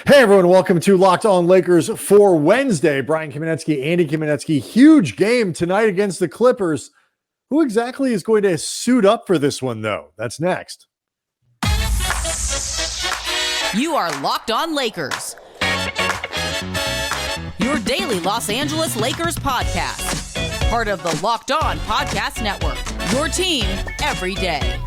Hey everyone, welcome to Locked On Lakers for Wednesday. Brian Kamenetsky, Andy Kamenetsky. Huge game tonight against the Clippers. Who exactly is going to suit up for this one, though? That's next. You are Locked On Lakers, your daily Los Angeles Lakers podcast. Part of the Locked On Podcast Network, your team every day.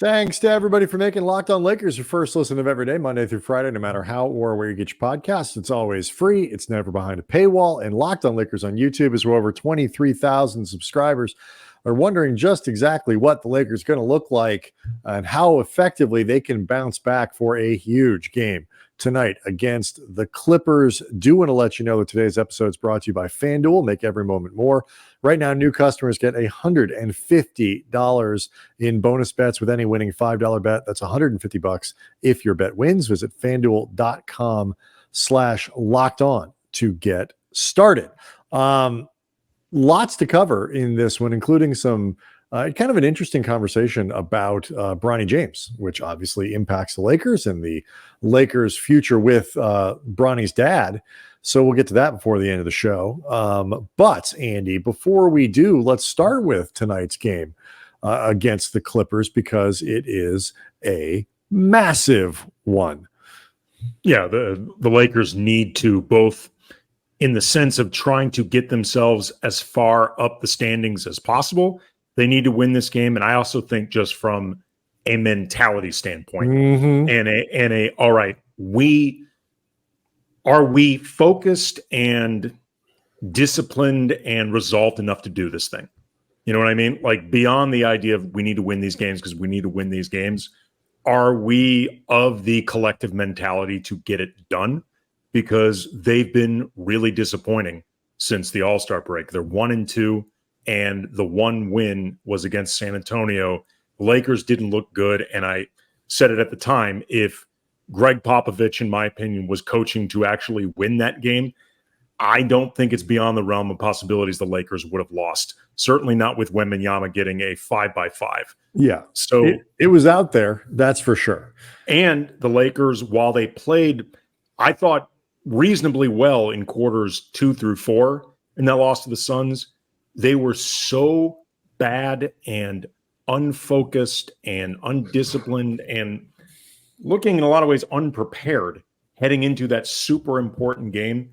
Thanks to everybody for making Locked On Lakers your first listen of every day, Monday through Friday, no matter how or where you get your podcasts. It's always free. It's never behind a paywall. And Locked On Lakers on YouTube is where over 23,000 subscribers are wondering just exactly what the Lakers are going to look like and how effectively they can bounce back for a huge game tonight against the Clippers. Do want to let you know that today's episode is brought to you by FanDuel. Make every moment more. Right now, new customers get $150 in bonus bets with any winning $5 bet. That's $150 if your bet wins. Visit FanDuel.com/locked-on to get started. Lots to cover in this one, including some kind of an interesting conversation about Bronny James, which obviously impacts the Lakers and the Lakers' future with Bronny's dad. So we'll get to that before the end of the show. But, Andy, before we do, let's start with tonight's game against the Clippers because it is a massive one. Yeah, the Lakers need to both in the sense of trying to get themselves as far up the standings as possible. They need to win this game. And I also think just from a mentality standpoint and all right, are we focused and disciplined and resolved enough to do this thing? You know what I mean? Like beyond the idea of we need to win these games because we need to win these games. Are we of the collective mentality to get it done? Because they've been really disappointing since the All-Star break. They're 1-2, and the one win was against San Antonio. The Lakers didn't look good, and I said it at the time, if Greg Popovich, in my opinion, was coaching to actually win that game, I don't think it's beyond the realm of possibilities the Lakers would have lost. Certainly not with Wembanyama getting a 5-by-5. Yeah. So it was out there, that's for sure. And the Lakers, while they played, I thought, reasonably well in quarters 2 through 4 in that loss to the Suns, they were so bad and unfocused and undisciplined and looking in a lot of ways unprepared heading into that super important game.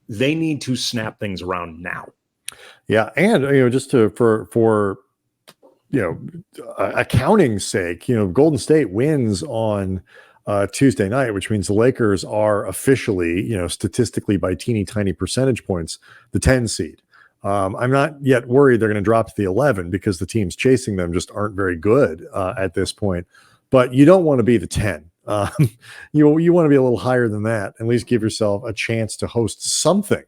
They need to snap things around now. Yeah, and just for accounting's sake, Golden State wins on Tuesday night, which means the Lakers are officially, statistically by teeny tiny percentage points, the 10 seed. I'm not yet worried they're going to drop to the 11 because the teams chasing them just aren't very good at this point. But you don't want to be the 10. You want to be a little higher than that. At least give yourself a chance to host something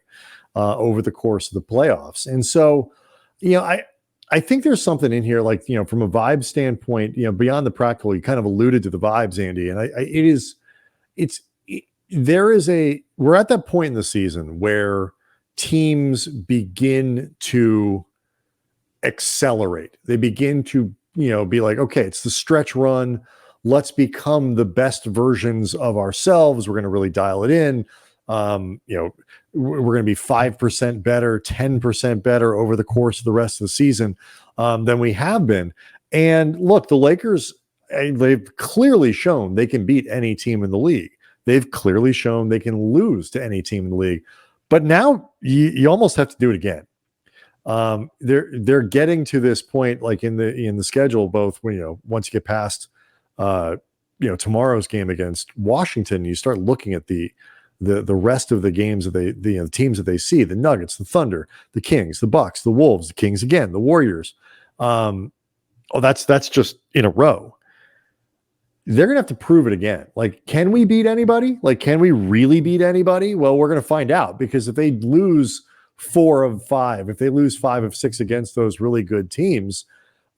over the course of the playoffs. And so, I think there's something in here, like, from a vibe standpoint, beyond the practical, you kind of alluded to the vibes, Andy. And we're at that point in the season where teams begin to accelerate. They begin to, be like, okay, it's the stretch run. Let's become the best versions of ourselves. We're going to really dial it in. We're going to be 5% better, 10% better over the course of the rest of the season than we have been. And look, the Lakers, they've clearly shown they can beat any team in the league. They've clearly shown they can lose to any team in the league. But now you almost have to do it again. They're getting to this point, like in the schedule, both when, once you get past tomorrow's game against Washington, you start looking at the rest of the games of the teams that they see: the Nuggets, the Thunder, the Kings, the Bucks, the Wolves, the Kings again, the Warriors. That's just in a row. They're going to have to prove it again. Like, can we beat anybody? Like, can we really beat anybody? Well, we're going to find out, because if they lose 4 of 5, if they lose 5 of 6 against those really good teams,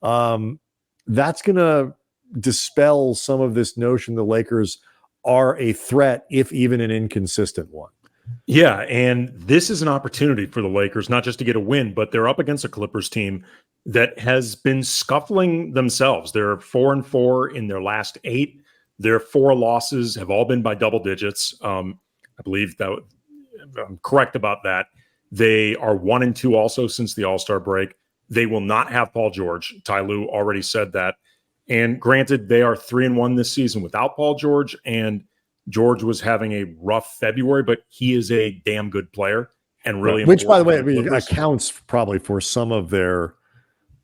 that's going to dispel some of this notion the Lakers are a threat, if even an inconsistent one. Yeah, and this is an opportunity for the Lakers, not just to get a win, but they're up against a Clippers team that has been scuffling themselves. They're 4-4 in their last 8. Their 4 losses have all been by double digits. I believe that I'm correct about that. They are 1-2 also since the All-Star break. They will not have Paul George. Ty Lue already said that. And granted, they are 3-1 this season without Paul George, and George was having a rough February, but he is a damn good player and really Which, by the way, important. accounts probably for some of their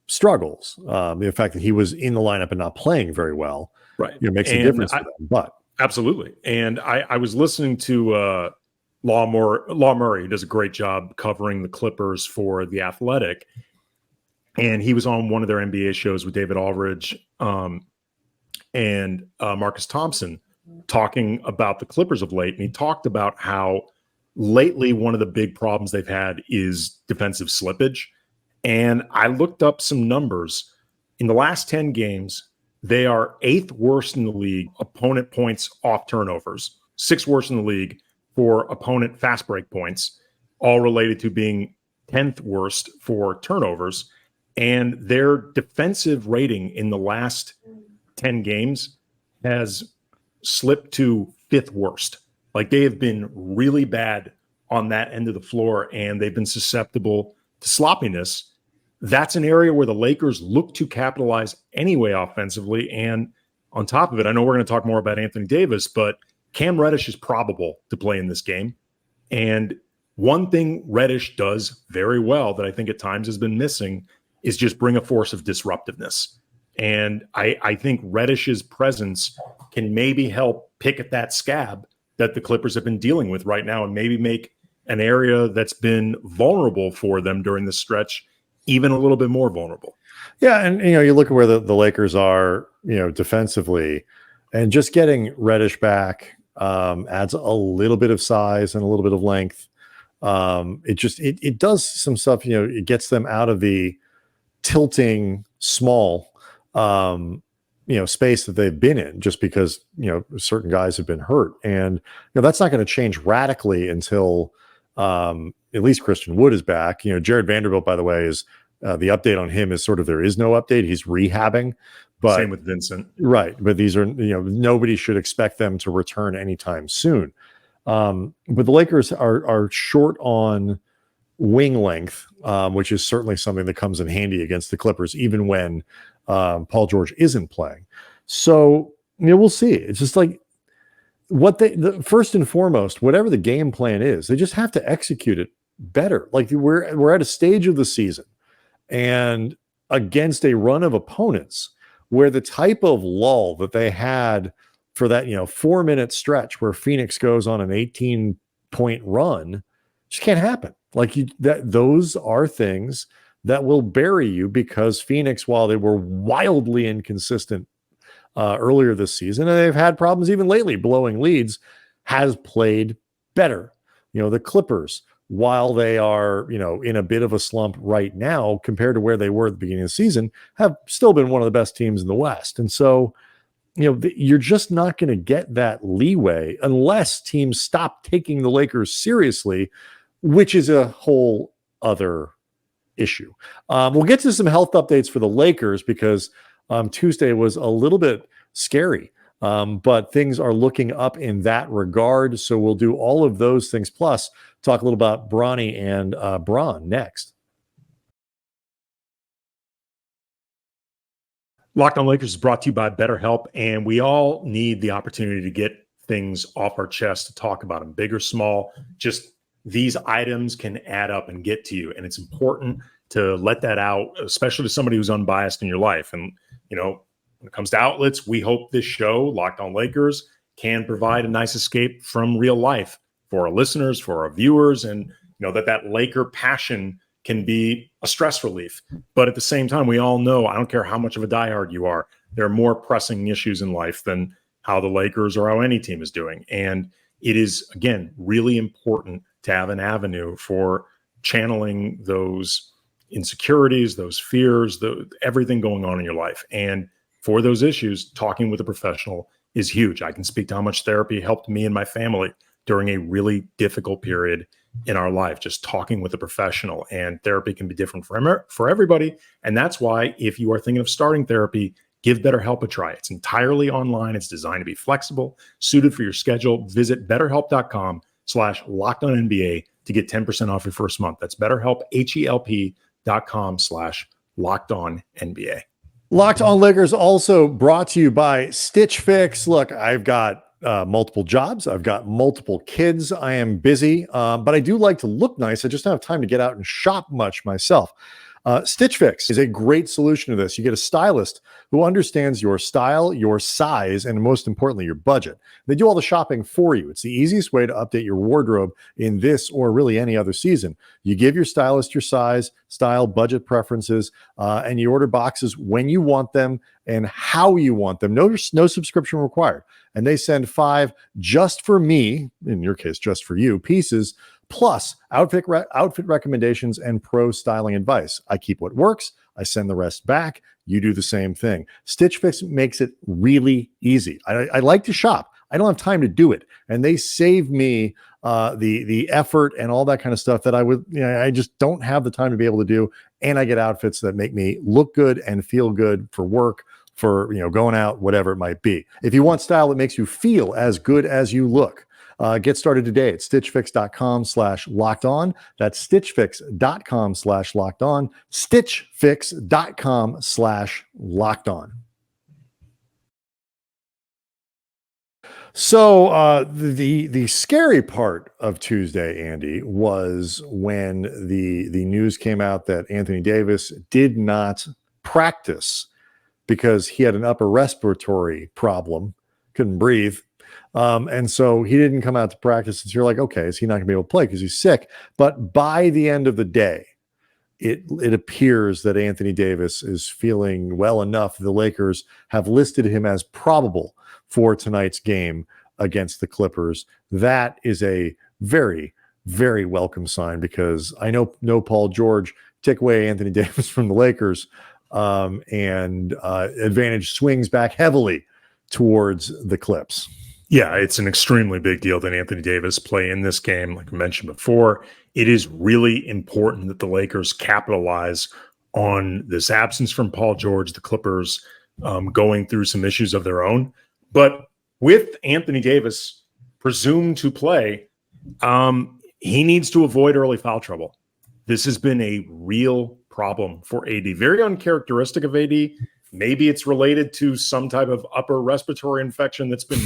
struggles. The fact that he was in the lineup and not playing very well, right, makes a difference for them. But absolutely. And I was listening to Law Murray, who does a great job covering the Clippers for The Athletic, and he was on one of their NBA shows with David Aldridge and Marcus Thompson, talking about the Clippers of late. And he talked about how lately one of the big problems they've had is defensive slippage. And I looked up some numbers. In the last 10 games, they are 8th worst in the league, opponent points off turnovers, 6th worst in the league for opponent fast break points, all related to being 10th worst for turnovers. And their defensive rating in the last 10 games has slipped to 5th worst. Like, they have been really bad on that end of the floor, and they've been susceptible to sloppiness. That's an area where the Lakers look to capitalize anyway offensively. And on top of it, I know we're going to talk more about Anthony Davis, but Cam Reddish is probable to play in this game. And one thing Reddish does very well that I think at times has been missing is just bring a force of disruptiveness. And I think Reddish's presence can maybe help pick at that scab that the Clippers have been dealing with right now and maybe make an area that's been vulnerable for them during this stretch even a little bit more vulnerable. Yeah, and you look at where the Lakers are, defensively, and just getting Reddish back adds a little bit of size and a little bit of length. It does some stuff. It gets them out of the tilting small space that they've been in, just because certain guys have been hurt, and that's not going to change radically until at least Christian Wood is back. Jared Vanderbilt, by the way, is the update on him is sort of there is no update. He's rehabbing, but same with Vincent, right? But these are nobody should expect them to return anytime soon. But the Lakers are short on wing length, which is certainly something that comes in handy against the Clippers, even when Paul George isn't playing. So we'll see. It's just like first and foremost, whatever the game plan is, they just have to execute it better. Like we're at a stage of the season and against a run of opponents where the type of lull that they had for that 4-minute stretch where Phoenix goes on an 18-point run just can't happen. Those are things that will bury you, because Phoenix, while they were wildly inconsistent earlier this season, and they've had problems even lately blowing leads, has played better. The Clippers, while they are in a bit of a slump right now compared to where they were at the beginning of the season, have still been one of the best teams in the West. And so you're just not going to get that leeway unless teams stop taking the Lakers seriously, which is a whole other issue. We'll get to some health updates for the Lakers, because Tuesday was a little bit scary, but things are looking up in that regard. So we'll do all of those things, plus talk a little about Bronny and Bron next. Locked On Lakers is brought to you by BetterHelp, and we all need the opportunity to get things off our chest, to talk about them, big or small. Just these items can add up and get to you, and it's important to let that out, especially to somebody who's unbiased in your life. And when it comes to outlets, we hope this show, Locked On Lakers, can provide a nice escape from real life for our listeners, for our viewers, and that Laker passion can be a stress relief. But at the same time, we all know, I don't care how much of a diehard you are, there are more pressing issues in life than how the Lakers or how any team is doing. And it is, again, really important to have an avenue for channeling those insecurities, those fears, everything going on in your life. And for those issues, talking with a professional is huge. I can speak to how much therapy helped me and my family during a really difficult period in our life, just talking with a professional. And therapy can be different for everybody. And that's why, if you are thinking of starting therapy, give BetterHelp a try. It's entirely online. It's designed to be flexible, suited for your schedule. Visit betterhelp.com/LockedOnNBA to get 10% off your first month. That's BetterHelp, HELP.com/LockedOnNBA. Locked On Lakers also brought to you by Stitch Fix. Look, I've got multiple jobs. I've got multiple kids. I am busy, but I do like to look nice. I just don't have time to get out and shop much myself. Stitch Fix is a great solution to this. You get a stylist who understands your style, your size, and most importantly, your budget. They do all the shopping for you. It's the easiest way to update your wardrobe in this or really any other season. You give your stylist your size, style, budget preferences, and you order boxes when you want them and how you want them. No subscription required. And they send 5 just for me, in your case, just for you, pieces, plus outfit recommendations and pro styling advice. I keep what works. I send the rest back. You do the same thing. Stitch Fix makes it really easy. I like to shop. I don't have time to do it. And they save me the effort and all that kind of stuff that I just don't have the time to be able to do. And I get outfits that make me look good and feel good for work, for going out, whatever it might be. If you want style that makes you feel as good as you look, get started today at stitchfix.com/lockedon. That's stitchfix.com/lockedon. stitchfix.com/lockedon. So the scary part of Tuesday, Andy, was when the news came out that Anthony Davis did not practice because he had an upper respiratory problem, couldn't breathe. And so he didn't come out to practice. And so you're like, okay, is he not going to be able to play because he's sick? But by the end of the day, it appears that Anthony Davis is feeling well enough. The Lakers have listed him as probable for tonight's game against the Clippers. That is a very, very welcome sign, because I know Paul George, take away Anthony Davis from the Lakers, and advantage swings back heavily towards the Clips. Yeah, it's an extremely big deal that Anthony Davis play in this game. Like I mentioned before, it is really important that the Lakers capitalize on this absence from Paul George, the Clippers going through some issues of their own. But with Anthony Davis presumed to play, he needs to avoid early foul trouble. This has been a real problem for AD. Very uncharacteristic of AD. Maybe it's related to some type of upper respiratory infection that's been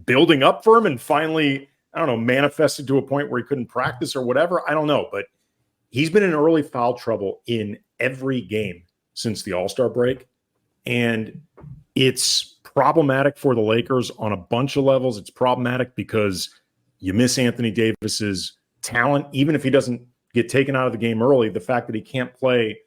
building up for him and finally, I don't know, manifested to a point where he couldn't practice or whatever. I don't know, but he's been in early foul trouble in every game since the All-Star break. And it's problematic for the Lakers on a bunch of levels. It's problematic because you miss Anthony Davis's talent. Even if he doesn't get taken out of the game early, the fact that he can't play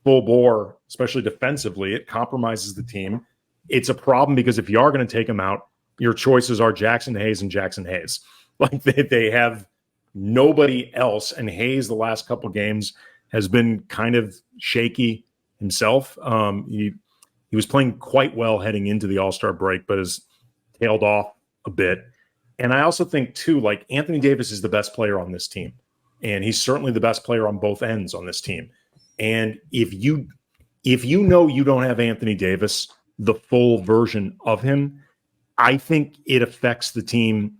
full bore, especially defensively, it compromises the team. It's a problem because if you are going to take him out, your choices are Jackson Hayes and Jackson Hayes. Like they have nobody else. And Hayes, the last couple games, has been kind of shaky himself. He was playing quite well heading into the All-Star break, but has tailed off a bit. And I also think, too, like Anthony Davis is the best player on this team. And he's certainly the best player on both ends on this team. And if you know you don't have Anthony Davis, the full version of him, I think it affects the team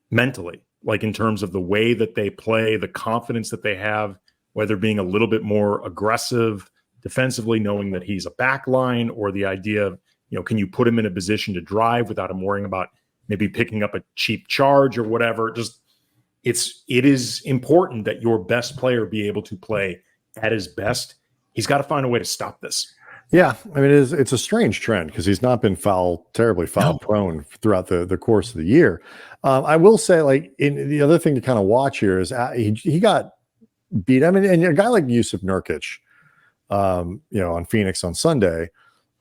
mentally, like in terms of the way that they play, the confidence that they have, whether being a little bit more aggressive defensively, knowing that he's a back line, or the idea of, can you put him in a position to drive without him worrying about maybe picking up a cheap charge or whatever. Just it is important that your best player be able to play at his best. He's got to find a way to stop this. Yeah, I mean, it's a strange trend because he's not been terribly foul prone throughout the course of the year. I will say, like, the other thing to kind of watch here is he got beat. I mean, and a guy like Yusuf Nurkic, on Phoenix on Sunday,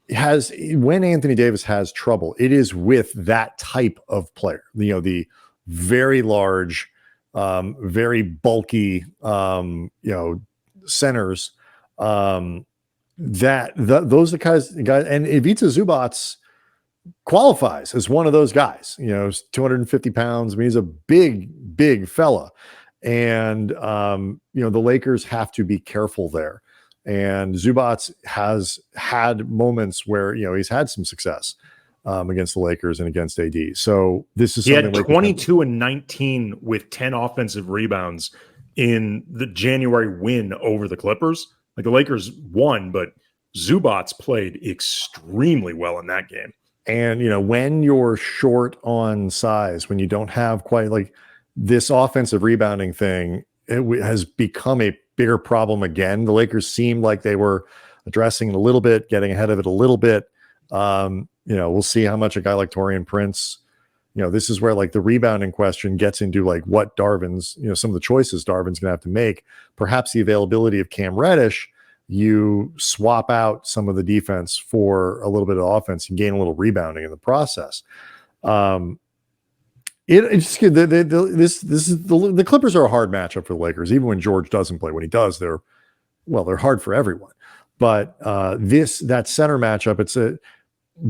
when Anthony Davis has trouble, it is with that type of player. The very large, very bulky, centers. Those are the guys, and Ivica Zubac qualifies as one of those guys. 250 pounds. I mean, he's a big fella. And, the Lakers have to be careful there. And Zubac has had moments where, he's had some success against the Lakers and against AD. So this is something he had 22 and 19 with 10 offensive rebounds in the January win over the Clippers. Like the Lakers won, but Zubac played extremely well in that game. And, when you're short on size, when you don't have quite like this offensive rebounding thing, it has become a bigger problem again. The Lakers seemed like they were addressing it a little bit, getting ahead of it a little bit. We'll see how much a guy like Taurean Prince, this is where like the rebounding question gets into like what Darvin's, some of the choices Darvin's going to have to make. Perhaps the availability of Cam Reddish, you swap out some of the defense for a little bit of offense and gain a little rebounding in the process. It's good. The Clippers are a hard matchup for the Lakers, even when George doesn't play. When he does, they're hard for everyone. But that center matchup, it's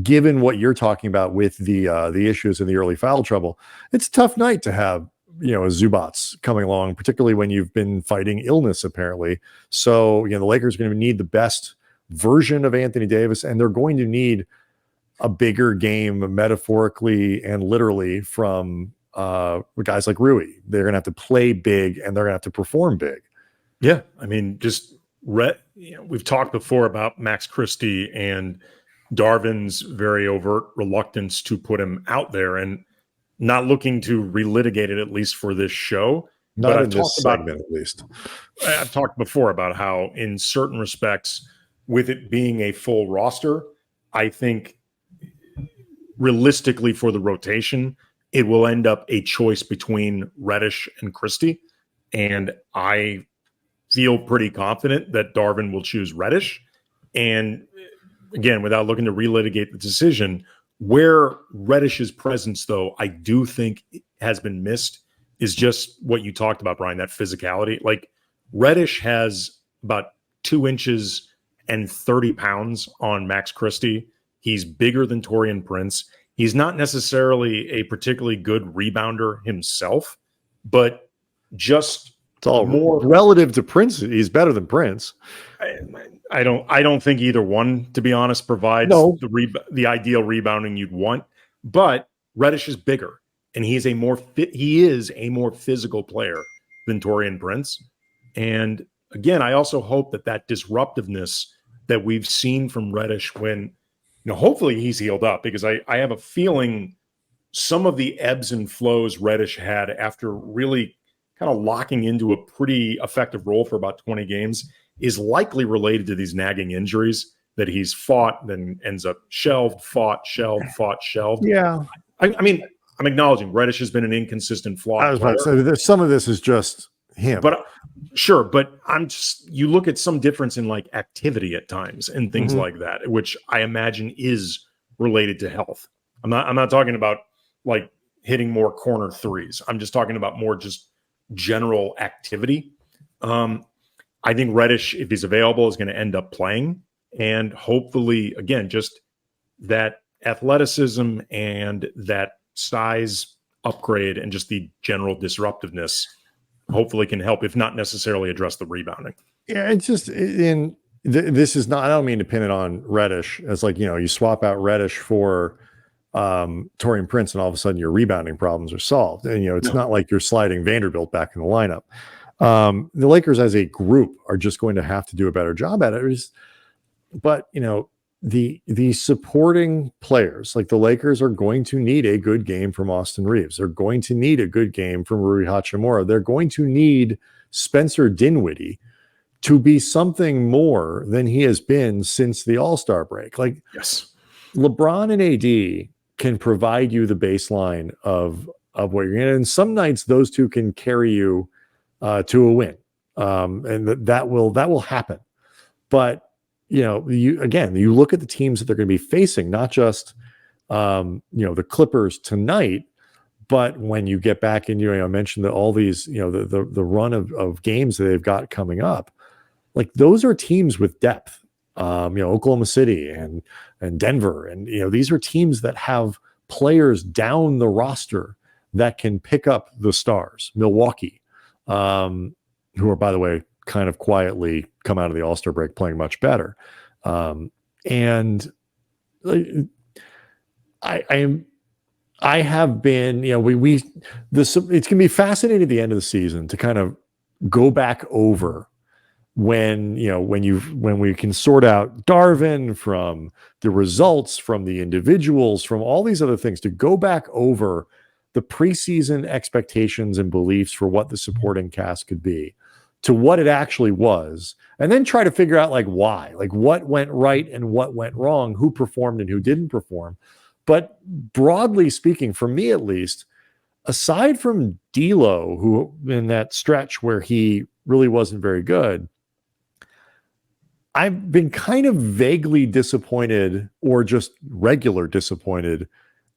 given what you're talking about with the issues and the early foul trouble, it's a tough night to have a Zubac coming along, particularly when you've been fighting illness apparently. So the Lakers are going to need the best version of Anthony Davis, and they're going to need a bigger game metaphorically and literally from guys like Rui. They're going to have to play big and they're going to have to perform big. Yeah. I mean, we've talked before about Max Christie and Darvin's very overt reluctance to put him out there, and not looking to relitigate it, at least for this show. Not but in this segment, at least. I've talked before about how in certain respects, with it being a full roster, I think realistically for the rotation, it will end up a choice between Reddish and Christie. And I feel pretty confident that Darvin will choose Reddish. And again, without looking to relitigate the decision, where Reddish's presence, though, I do think has been missed is just what you talked about, Brian, that physicality. Like Reddish has about 2 inches and 30 pounds on Max Christie. He's bigger than Taurean Prince. He's not necessarily a particularly good rebounder himself, but just it's all more relative to Prince. He's better than Prince. I don't think either one, to be honest, provides the ideal rebounding you'd want. But Reddish is bigger, and he is a more physical player than Taurean Prince. And again, I also hope that disruptiveness that we've seen from Reddish when, hopefully he's healed up, because I have a feeling some of the ebbs and flows Reddish had after really kind of locking into a pretty effective role for about 20 games is likely related to these nagging injuries that he's fought, then ends up shelved. Yeah. I mean, I'm acknowledging Reddish has been an inconsistent flawed I was about to say, some of this is just him. But sure, but you look at some difference in like activity at times and things like that, which I imagine is related to health. I'm not talking about like hitting more corner threes. I'm just talking about more just general activity. I think Reddish, if he's available, is going to end up playing, and hopefully, again, just that athleticism and that size upgrade and just the general disruptiveness hopefully can help, if not necessarily address the rebounding. Yeah, it's just this is not, I don't mean to pin it on Reddish as like, you swap out Reddish for Taurean Prince and all of a sudden your rebounding problems are solved. And, it's not like you're sliding Vanderbilt back in the lineup. The Lakers as a group are just going to have to do a better job at it. But, the supporting players, like the Lakers, are going to need a good game from Austin Reeves. They're going to need a good game from Rui Hachimura. They're going to need Spencer Dinwiddie to be something more than he has been since the All-Star break. Like, yes, LeBron and AD can provide you the baseline of what you're getting. And some nights those two can carry you to a win. And that will happen. But, you look at the teams that they're going to be facing, not just, the Clippers tonight, but when you get back into, I mentioned that all these, the run of games that they've got coming up, like those are teams with depth. Oklahoma City and Denver. And, these are teams that have players down the roster that can pick up the stars. Milwaukee, who are, by the way, kind of quietly come out of the All-Star break playing much better. And I have been, it's going to be fascinating at the end of the season to kind of go back over when we can sort out Darvin from the results, from the individuals, from all these other things, to go back over the preseason expectations and beliefs for what the supporting cast could be to what it actually was, and then try to figure out why, what went right and what went wrong, who performed and who didn't perform. But broadly speaking, for me at least, aside from D'Lo, who in that stretch where he really wasn't very good, I've been kind of vaguely disappointed, or just regular disappointed,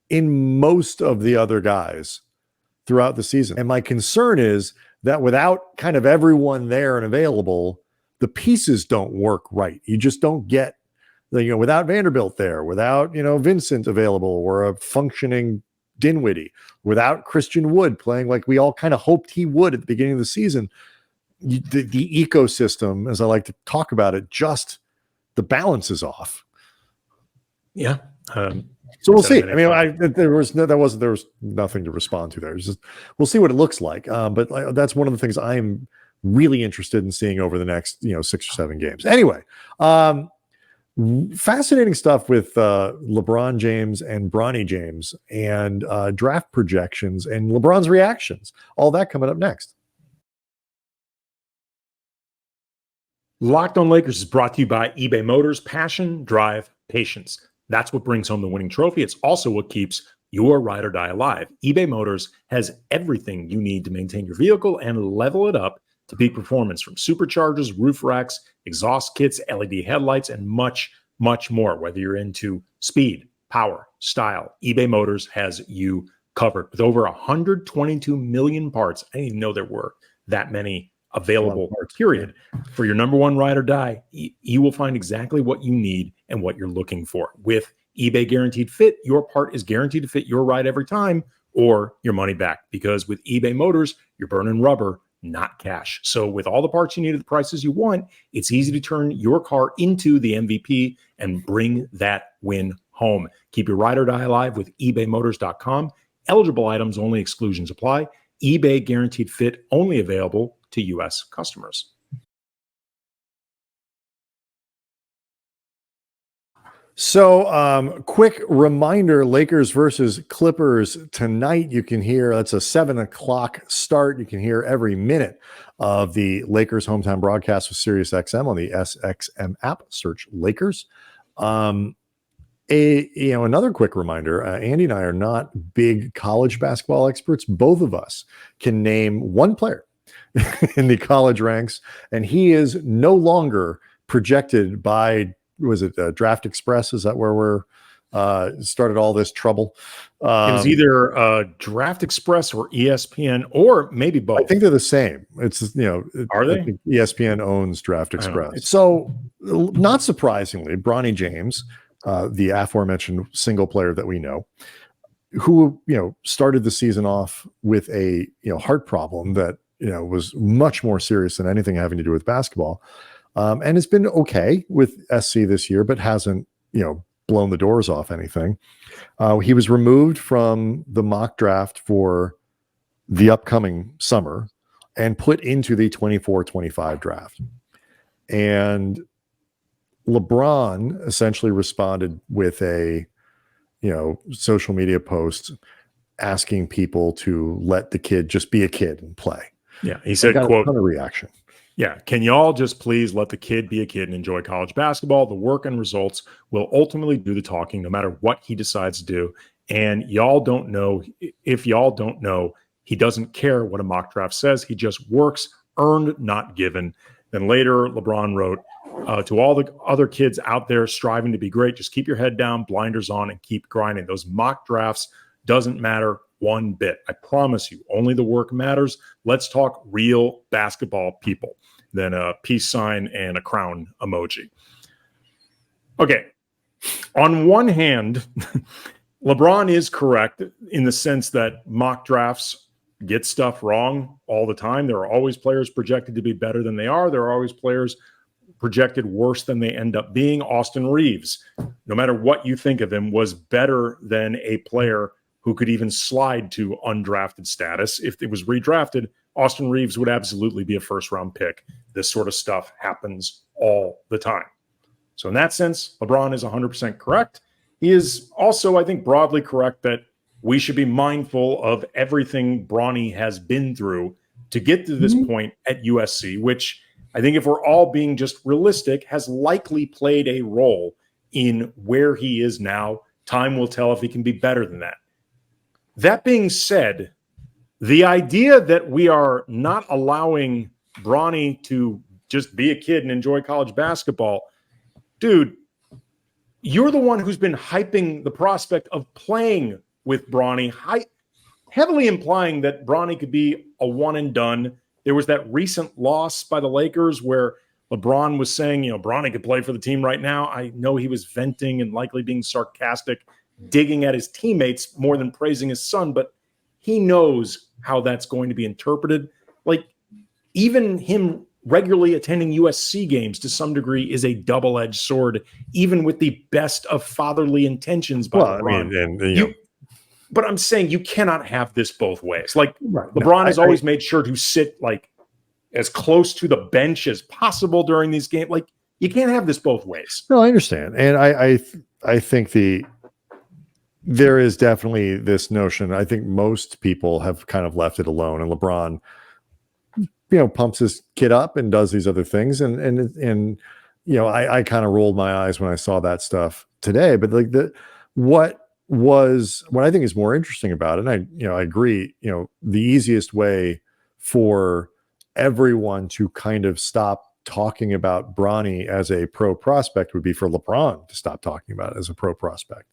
in most of the other guys throughout the season. And my concern is that without kind of everyone there and available, the pieces don't work right. You just don't get, without Vanderbilt there, without, Vincent available, or a functioning Dinwiddie, without Christian Wood playing like we all kind of hoped he would at the beginning of the season, the ecosystem, as I like to talk about it, just the balance is off. Yeah. So we'll see. I mean, there was nothing to respond to there. We'll see what it looks like. But that's one of the things I'm really interested in seeing over the next 6 or 7 games. Anyway, fascinating stuff with LeBron James and Bronny James, and draft projections and LeBron's reactions. All that coming up next. Locked on Lakers is brought to you by eBay Motors. Passion, drive, patience. That's what brings home the winning trophy. It's also what keeps your ride or die alive. eBay Motors has everything you need to maintain your vehicle and level it up to peak performance, from superchargers, roof racks, exhaust kits, LED headlights, and much, much more. Whether you're into speed, power, style, eBay Motors has you covered. With over 122 million parts, I didn't even know there were that many available, period. For your number one ride or die, you will find exactly what you need and what you're looking for. With eBay Guaranteed Fit, your part is guaranteed to fit your ride every time, or your money back. Because with eBay Motors, you're burning rubber, not cash. So with all the parts you need at the prices you want, it's easy to turn your car into the MVP and bring that win home. Keep your ride or die alive with ebaymotors.com. Eligible items only, exclusions apply. eBay Guaranteed Fit only available to U.S. customers. So quick reminder, Lakers versus Clippers tonight. You can hear, that's a 7:00 start. You can hear every minute of the Lakers hometown broadcast with SiriusXM on the SXM app. Search Lakers. Another quick reminder, Andy and I are not big college basketball experts. Both of us can name one player in the college ranks, and he is no longer projected by, was it Draft Express? Is that where we're started all this trouble? It was either Draft Express or ESPN, or maybe both. I think they're the same. It's, are they? I think ESPN owns Draft Express. So not surprisingly, Bronny James, the aforementioned single player that we know, who, started the season off with a, heart problem that, was much more serious than anything having to do with basketball. And it's been okay with SC this year, but hasn't, blown the doors off anything. He was removed from the mock draft for the upcoming summer and put into the 24-25 draft. And LeBron essentially responded with a, social media post asking people to let the kid just be a kid and play. Yeah, he said, got quote, a ton of reaction. Yeah, can y'all just please let the kid be a kid and enjoy college basketball? The work and results will ultimately do the talking, no matter what he decides to do. And y'all don't know, if y'all don't know, he doesn't care what a mock draft says. He just works, earned, not given. Then later, LeBron wrote, to all the other kids out there striving to be great, just keep your head down, blinders on, and keep grinding. Those mock drafts doesn't matter one bit. I promise you, only the work matters. Let's talk real basketball people. Then a peace sign and a crown emoji. Okay. On one hand, LeBron is correct in the sense that mock drafts get stuff wrong all the time. There are always players projected to be better than they are. There are always players projected worse than they end up being. Austin Reeves, no matter what you think of him, was better than a player who could even slide to undrafted status. If it was redrafted, Austin Reeves would absolutely be a first-round pick. This sort of stuff happens all the time. So in that sense, LeBron is 100% correct. He is also, I think, broadly correct that we should be mindful of everything Bronny has been through to get to this point at USC, which I think if we're all being just realistic, has likely played a role in where he is now. Time will tell if he can be better than that. That being said, the idea that we are not allowing Bronny to just be a kid and enjoy college basketball, dude, you're the one who's been hyping the prospect of playing with Bronny, heavily implying that Bronny could be a one and done. There was that recent loss by the Lakers where LeBron was saying, Bronny could play for the team right now. I know he was venting and likely being sarcastic, digging at his teammates more than praising his son, but he knows how that's going to be interpreted. Like, even him regularly attending USC games to some degree is a double-edged sword, even with the best of fatherly intentions by LeBron. But I'm saying you cannot have this both ways. Like, LeBron has always made sure to sit like as close to the bench as possible during these games. Like, you can't have this both ways. No, I understand. And I think there is definitely this notion. I think most people have kind of left it alone, and LeBron, pumps his kid up and does these other things. And I kind of rolled my eyes when I saw that stuff today, but like what I think is more interesting about it, and I agree, the easiest way for everyone to kind of stop talking about Bronny as a pro prospect would be for LeBron to stop talking about it as a pro prospect.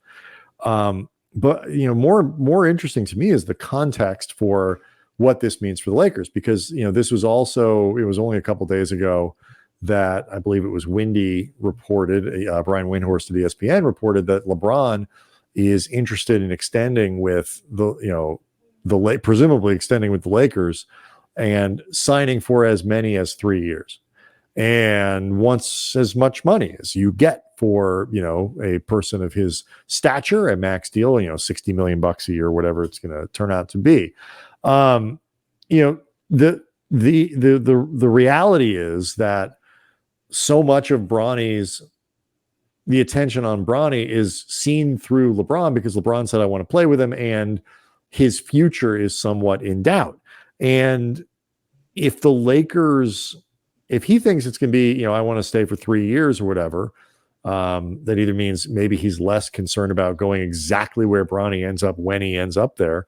But more interesting to me is the context for what this means for the Lakers, because this was also, it was only a couple days ago that I believe it was Windy reported, Brian Windhorst of ESPN reported that LeBron is interested in extending with presumably extending with the Lakers and signing for as many as 3 years and wants as much money as you get for, a person of his stature, a max deal, $60 million a year, whatever it's going to turn out to be. The reality is that so much of the attention on Bronny is seen through LeBron, because LeBron said, I want to play with him, and his future is somewhat in doubt. And if the Lakers, if he thinks it's going to be, I want to stay for 3 years or whatever, that either means maybe he's less concerned about going exactly where Bronny ends up when he ends up there.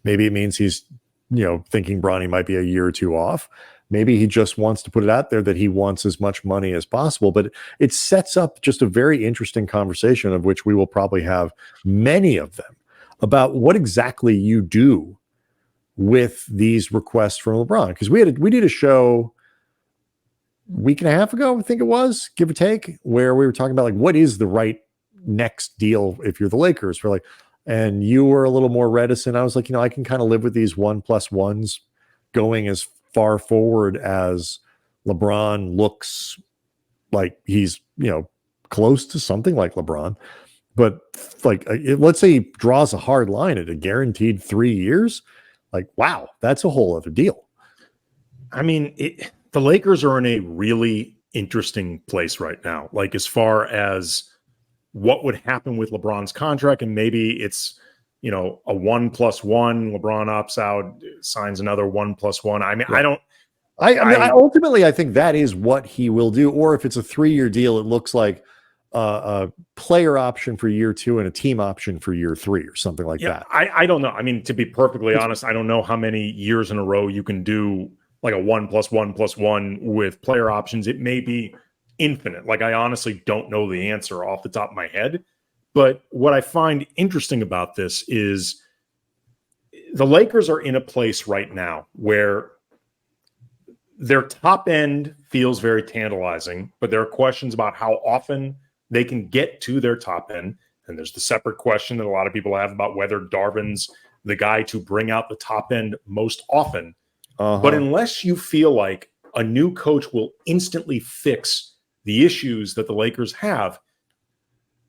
Maybe it means he's, thinking Bronny might be a year or two off. Maybe he just wants to put it out there that he wants as much money as possible. But it sets up just a very interesting conversation, of which we will probably have many of them, about what exactly you do with these requests from LeBron. Because we did a show a week and a half ago, I think it was, give or take, where we were talking about like what is the right next deal if you're the Lakers for and you were a little more reticent. I was like, I can kind of live with these 1+1s going as far forward as LeBron looks like he's, close to something like LeBron. But let's say he draws a hard line at a guaranteed 3 years. Like, wow, that's a whole other deal. I mean, the Lakers are in a really interesting place right now. Like, as far as what would happen with LeBron's contract, and maybe it's, a 1+1, LeBron opts out, signs another 1+1. I mean, right. Ultimately, I think that is what he will do. Or if it's a 3-year deal, it looks like a player option for year 2 and a team option for year 3 or something like that. I don't know. I mean, to be perfectly honest, I don't know how many years in a row you can do like a 1+1+1 with player options. It may be infinite. Like, I honestly don't know the answer off the top of my head. But what I find interesting about this is the Lakers are in a place right now where their top end feels very tantalizing, but there are questions about how often they can get to their top end. And there's the separate question that a lot of people have about whether Darvin's the guy to bring out the top end most often. But unless you feel like a new coach will instantly fix the issues that the Lakers have,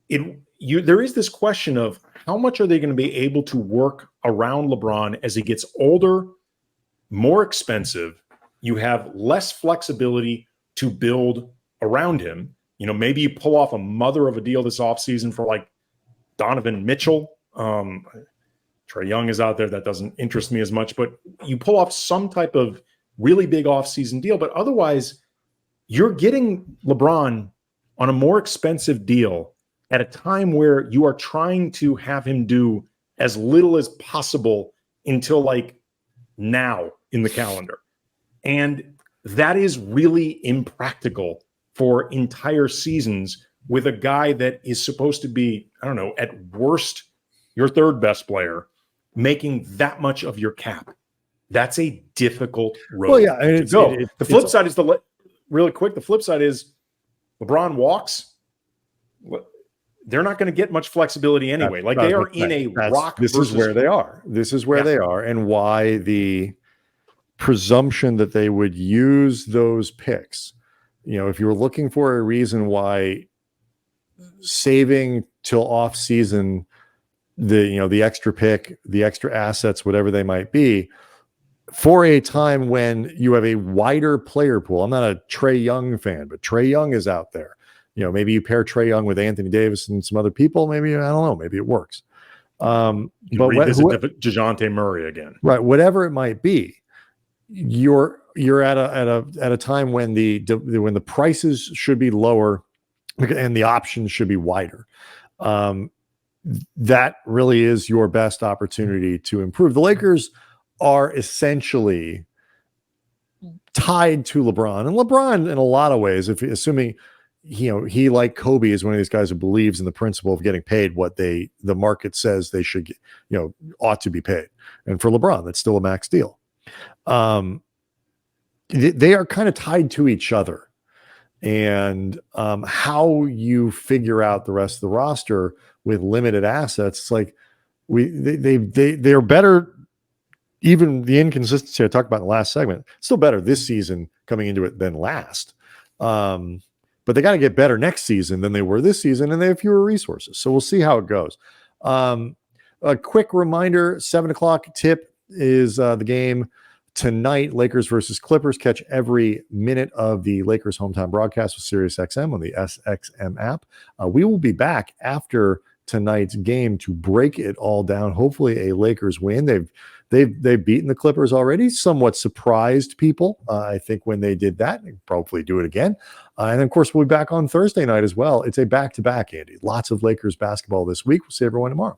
there is this question of how much are they going to be able to work around LeBron as he gets older, more expensive. You have less flexibility to build around him. Maybe you pull off a mother of a deal this offseason for like Donovan Mitchell. Trae Young is out there. That doesn't interest me as much, but you pull off some type of really big offseason deal. But otherwise, you're getting LeBron on a more expensive deal at a time where you are trying to have him do as little as possible until like now in the calendar. And that is really impractical for entire seasons with a guy that is supposed to be, I don't know, at worst, your third best player, making that much of your cap. That's a difficult road to go. The flip side is really quick. The flip side is LeBron walks. They're not going to get much flexibility anyway. They are in a rock. This is where they are. This is where they are, and why the presumption that they would use those picks. If you were looking for a reason why saving till off season, the extra pick, the extra assets, whatever they might be, for a time when you have a wider player pool. I'm not a Trae Young fan, but Trae Young is out there. Maybe you pair Trae Young with Anthony Davis and some other people. Maybe, I don't know. Maybe it works. But revisit DeJounte Murray again, right? Whatever it might be, you're at a time when the prices should be lower and the options should be wider. That really is your best opportunity to improve. The Lakers are essentially tied to LeBron, and LeBron in a lot of ways, assuming he like Kobe is one of these guys who believes in the principle of getting paid what the market says they should get, ought to be paid. And for LeBron, that's still a max deal. They are kind of tied to each other, and how you figure out the rest of the roster with limited assets, it's like they're better. Even the inconsistency I talked about in the last segment, still better this season coming into it than last. But they got to get better next season than they were this season, and they have fewer resources. So we'll see how it goes. A quick reminder, 7:00 tip is the game tonight, Lakers versus Clippers. Catch every minute of the Lakers hometown broadcast with SiriusXM on the SXM app. We will be back after tonight's game to break it all down. Hopefully a Lakers win. They've beaten the Clippers already, somewhat surprised people. I think when they did that, they probably do it again. And of course, we'll be back on Thursday night as well. It's a back-to-back, Andy. Lots of Lakers basketball this week. We'll see everyone tomorrow.